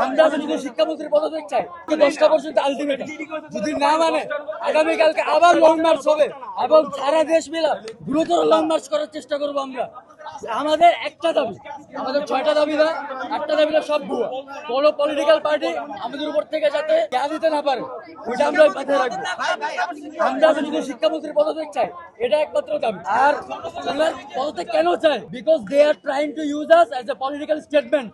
আমরা যদি শিক্ষামন্ত্রীর পদত্যাগ চাই 10টা পর্যন্ত আলটিমেট, যদি না মানে আগামীকালকে আবার লং মার্চ হবে এবং সারা দেশ মিলে গুরুতর লং মার্চ করার চেষ্টা করবো আমরা। আমাদের একটা দাবি, আমাদের 6টা দাবি না, 8টা দাবি না, সব ভুয়া। কোনো পলিটিক্যাল পার্টি আমাদের উপর থেকে যাতে জ্ঞান দিতে না পারে, ওইটা আমরা মাথায় রাখবো। আমরা যদি শিক্ষামন্ত্রীর পদত্যাগ চাই, এটা একমাত্র দাবি। আর পদত্যাগ কেন চাই? Because they are trying to use us as a political statement.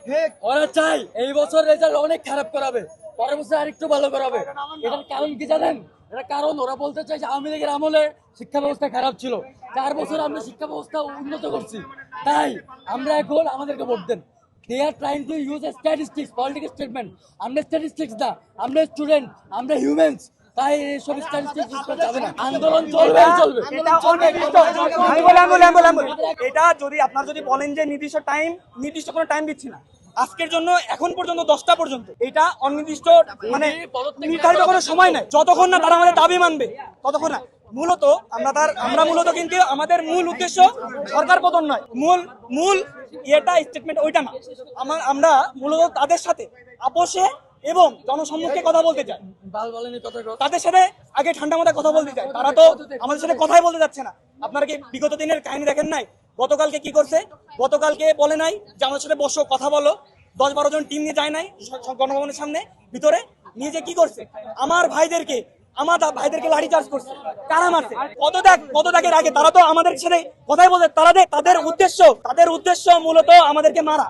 ওরা চাই এই বছর রেজাল্ট অনেক খারাপ করাবে, পরের বছর আরেকটু ভালো করাবে। এটার কারণ কি জানেন? এটা কারণ ওরা বলতে চাই যে আওয়ামী লীগের আমলে শিক্ষা ব্যবস্থা খারাপ ছিল, 4 বছর আমরা শিক্ষা ব্যবস্থা উন্নত করছি, তাই আমরা এখন আমাদেরকে ভোট দেন। They are trying to use a statistics, political statement. আমরা স্ট্যাটিস্টিক্স না, আমরা স্টুডেন্ট, আমরা হিউম্যানস, তাই এইসব স্ট্যাটিস্টিক্স ইউজ করা যাবে না। আন্দোলন চলবে চলবে। এটা যদি আপনারা যদি বলেন যে নির্দিষ্ট কোনো টাইম দিচ্ছি না, আজকের জন্য এখন পর্যন্ত 10টা পর্যন্ত, এটা অনির্দিষ্ট, মানে নির্ধারিত কোনো সময় নাই। যতক্ষণ না তারা আমাদের দাবি মানবে ততক্ষণ না। মূলত আমরা মূলত কিন্তু আমাদের মূল উদ্দেশ্য সরকার পতন নয়, মূল এটা স্টেটমেন্ট ওইটা না। আমরা মূলত তাদের সাথে আপোষে এবং জনসম্মুখে কথা বলতে চাই, তাদের সাথে আগে ঠান্ডা মাথায় কথা বলতে চাই। তারা তো আমাদের সাথে কথাই বলতে যাচ্ছে না। আপনারা কি বিগত দিনের কাহিনী দেখেন নাই? গতকালকে কি করছে? গতকালকে বলে নাই যে আমাদের সাথে বসো, কথা বলো। 10-12 জন টিম নিয়ে যায় নাই গণভবনের সামনে, ভিতরে নিয়ে যে কি করছে? আমার ভাইদেরকে লাঠিচার্জ করছে। কারা মারছে? পদত্যাগের আগে তারা তো আমাদের সাথে কথাই বলছে। তাদের উদ্দেশ্য মূলত আমাদেরকে মারা।